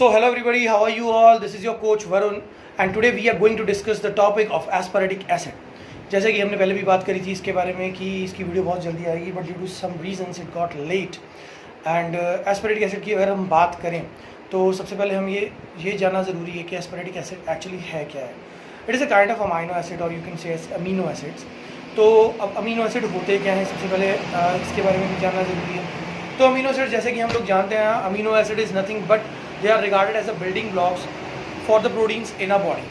So hello everybody, how are you all? This is your coach Varun and today we are going to discuss the topic of aspartic acid. जैसे कि हमने पहले भी बात करी थी इसके बारे में कि इसकी वीडियो बहुत जल्दी आएगी but due to some reasons it got late and aspartic acid की अगर हम बात करें तो सबसे पहले हम ये जानना ज़रूरी है कि एस्पेरेटिक एसिड एक्चुअली है क्या है. It is a kind of amino acid और you can say amino acids. तो अब अमीनो एसिड होते क्या हैं सबसे पहले इसके बारे में भी जानना ज़रूरी है. तो अमीनो एसिड जैसे कि हम लोग जानते हैं amino acid is nothing but they are regarded as a building blocks for the proteins in a body.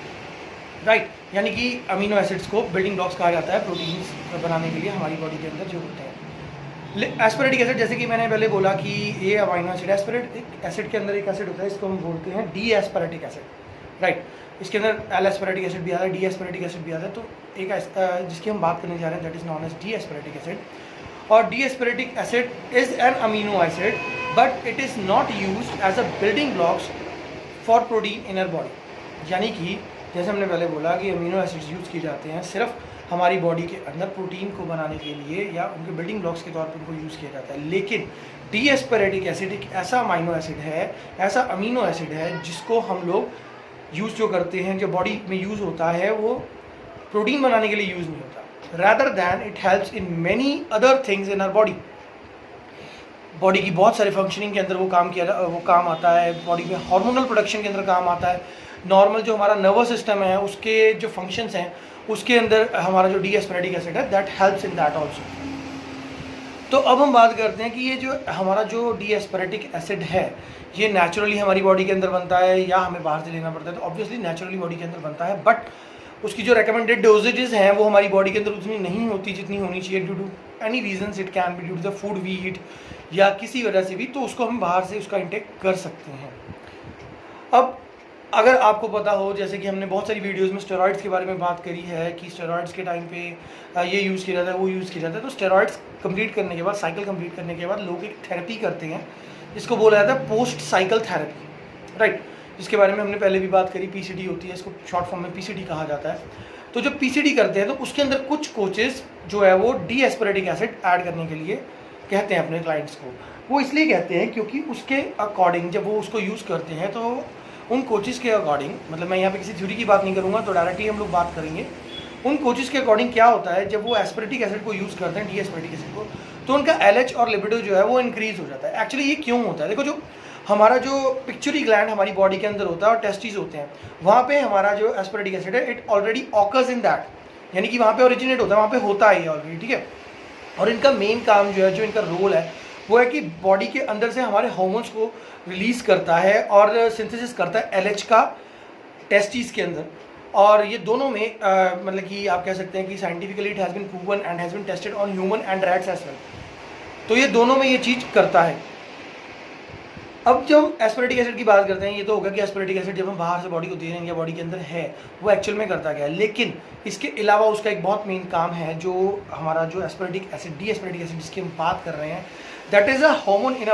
Right, यानी कि अमीनो एसिड्स को बिल्डिंग ब्लॉक्स कहा जाता है प्रोटीन्स बनाने के लिए हमारी बॉडी के अंदर जो होते हैं. एस्पेरेटिक एसिड जैसे कि मैंने पहले बोला कि ये अमीनो एसिड एस्पेरेटिक एसिड के अंदर एक एसिड होता है, इसको हम बोलते हैं डी एस्पेरेटिक एसिड. राइट, इसके अंदर एल एस्पेरेटिक एसिड भी आता है, डी एस्पेरेटिक एसिड भी आता है. तो एक जिसकी हम बात करने जा रहे हैं that is known as D aspartic acid. और D aspartic acid is an amino acid but it is not used as a building blocks for protein in our body. यानी कि जैसे हमने पहले बोला कि अमीनो एसिड्स यूज़ किए जाते हैं सिर्फ हमारी बॉडी के अंदर प्रोटीन को बनाने के लिए या उनके बिल्डिंग ब्लॉक्स के तौर पर उनको यूज़ किया जाता है. लेकिन डी एस्पेरेटिक एसिड एक ऐसा अमीनो एसिड है, ऐसा अमीनो एसिड है जिसको हम लोग यूज़ जो करते हैं, जो बॉडी में यूज़ होता है वो प्रोटीन बनाने के लिए यूज़ नहीं होता. Rather than it helps in many other things in our body. Body की बहुत सारे फंक्शनिंग के अंदर वो काम आता है. बॉडी में हार्मोनल प्रोडक्शन के अंदर काम आता है. नॉर्मल जो हमारा नर्वस सिस्टम है उसके जो फंक्शंस हैं उसके अंदर हमारा जो डी एस्पेरेटिक एसिड है that helps in that also. तो अब हम बात करते हैं कि ये जो हमारा जो डी एस्पेरेटिक एसिड है ये नेचुरली हमारी बॉडी के अंदर बनता है या हमें बाहर से लेना पड़ता है. तो ऑब्वियसली नेचुरली बॉडी के अंदर बनता है बट उसकी जो रिकमेंडेड डोजेजेस हैं वो हमारी बॉडी के अंदर उतनी नहीं होती जितनी होनी चाहिए due to any reasons. It can be due to the food we eat या किसी वजह से भी, तो उसको हम बाहर से उसका इंटेक कर सकते हैं. अब अगर आपको पता हो जैसे कि हमने बहुत सारी वीडियोस में स्टेरॉइड्स के बारे में बात करी है कि स्टेरॉइड्स के टाइम पे ये यूज़ किया जाता है वो यूज़ किया जाता है. तो स्टेरॉइड्स कंप्लीट करने के बाद, साइकिल कंप्लीट करने के बाद लोग एक थेरेपी करते हैं जिसको बोला जाता है पोस्ट साइकिल थेरेपी. राइट, जिसके बारे में हमने पहले भी बात करी. पीसीडी होती है, इसको शॉर्ट फॉर्म में पीसीडी कहा जाता है. तो जब पीसीडी करते हैं तो उसके अंदर कुछ कोचेस जो है वो डी एस्पेरेटिक एसिड ऐड करने के लिए कहते हैं अपने क्लाइंट्स को. वो इसलिए कहते हैं क्योंकि उसके अकॉर्डिंग जब वो उसको यूज़ करते हैं तो उन कोचेस के अकॉर्डिंग, मतलब मैं यहाँ पे किसी थ्योरी की बात नहीं करूँगा तो डायरेक्टली हम लोग बात करेंगे. उन कोचेस के अकॉर्डिंग क्या होता है जब वो एस्पेरेटिक एसिड को यूज़ करते हैं, डी एस्पेरेटिक एसिड को, तो उनका एलएच और लिबिडो जो है वो इंक्रीज हो जाता है. एक्चुअली ये क्यों होता है? देखो, जो हमारा जो पिक्चुरी ग्लैंड हमारी बॉडी के अंदर होता है और टेस्टिस होते हैं, वहाँ पे हमारा जो एस्पेरेटिक एसिड है it already occurs in that, यानी कि वहाँ पे ओरिजिनेट होता है, वहाँ पे होता है ऑलरेडी. ठीक है, और इनका मेन काम जो है, जो इनका रोल है वो है कि बॉडी के अंदर से हमारे हार्मोन्स को रिलीज़ करता है और सिंथेसिस करता है एलएच का टेस्टिस के अंदर. और ये दोनों में मतलब कि आप कह सकते हैं कि scientifically it has been proven and has been tested on human and rats as well. तो ये दोनों में ये चीज़ करता है. अब जब एस्पेरेटिक एसिड की बात करते हैं, ये तो होगा कि एस्पेरेटिक एसिड जब हम बाहर से बॉडी को दे रहे हैं या बॉडी के अंदर है वो एक्चुअल में करता क्या है. लेकिन इसके अलावा उसका एक बहुत मेन काम है जो हमारा जो aspartic acid, D aspartic acid जिसकी हम बात कर रहे हैं, दैट इज़ अ हार्मोन इन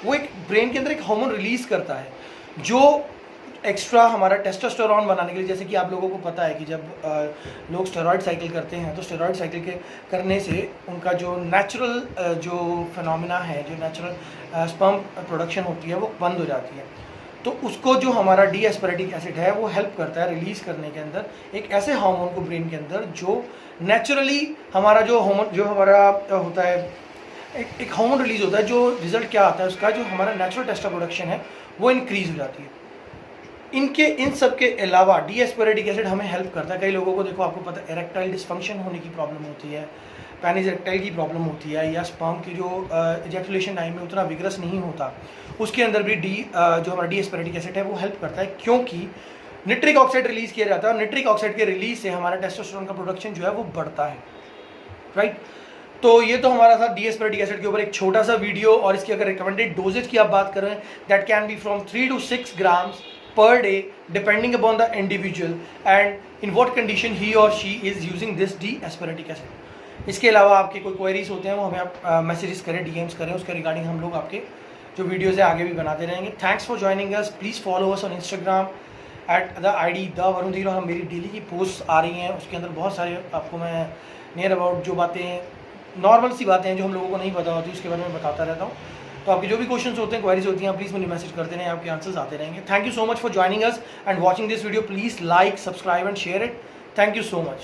वो एक ब्रेन के अंदर एक हार्मोन रिलीज़ करता है जो एक्स्ट्रा हमारा टेस्टोस्टेरोन बनाने के लिए. जैसे कि आप लोगों को पता है कि जब लोग स्टेरॉइड साइकिल करते हैं तो स्टेरॉइड साइकिल के करने से उनका जो नेचुरल जो फिनोमिना है, जो नेचुरल स्पर्म प्रोडक्शन होती है वो बंद हो जाती है. तो उसको जो हमारा डी एस्पेरेटिक एसिड है वो हेल्प करता है रिलीज़ करने के अंदर एक ऐसे हार्मोन को ब्रेन के अंदर जो नेचुरली हमारा जो हार्मोन जो हमारा होता है, एक हार्मोन रिलीज होता है जो रिजल्ट क्या आता है उसका, जो हमारा नेचुरल टेस्टा प्रोडक्शन है वो इंक्रीज हो जाती है. इन सब के अलावा डी एस्पेरेटिक एसिड हमें हेल्प करता है. कई लोगों को देखो, आपको पता है इरेक्टाइल डिसफंक्शन होने की प्रॉब्लम होती है, पेनिस इरेक्टाइल की प्रॉब्लम होती है, या स्पर्म की जो इजैकुलेशन टाइम में उतना विग्रस नहीं होता, उसके अंदर भी जो हमारा डी एस्पेरेटिक एसिड है वो हेल्प करता है क्योंकि निट्रिक ऑक्साइड रिलीज किया जाता है और निट्रिक ऑक्साइड के रिलीज से हमारा टेस्टोस्टेरोन का प्रोडक्शन जो है वो बढ़ता है. राइट, तो ये तो हमारा था डी एस्पेरेटिक एसिड के ऊपर एक छोटा सा वीडियो. और इसकी अगर रिकमेंडेड डोजेज की आप बात करें that can be from 3 to 6 grams per day depending upon the individual and in what condition he or she is using this D asparatic acid. इसके अलावा आपके कोई क्वेरीज होते हैं वो हमें आप मैसेजेस करें, डीएम्स करें, उसके रिगार्डिंग हम लोग आपके जो वीडियोज़ है आगे भी बनाते रहेंगे. Thanks for joining us. Please follow us on Instagram at the ID the Varun Dhiro. हम मेरी डेली की पोस्ट आ रही हैं, उसके अंदर बहुत सारे आपको मैं नियर अबाउट जो बातें नॉर्मल सी बातें हैं जो हम लोगों को नहीं पता होती उसके बारे में बताता रहता हूँ. तो आपके जो भी क्वेश्चंस होते हैं, क्वेरीज होती हैं, प्लीज़ मुझे मैसेज करते रहें, आपके आंसर्स आते रहेंगे। Thank you so much for joining us and watching this video. Please like, subscribe and share it. Thank you so much.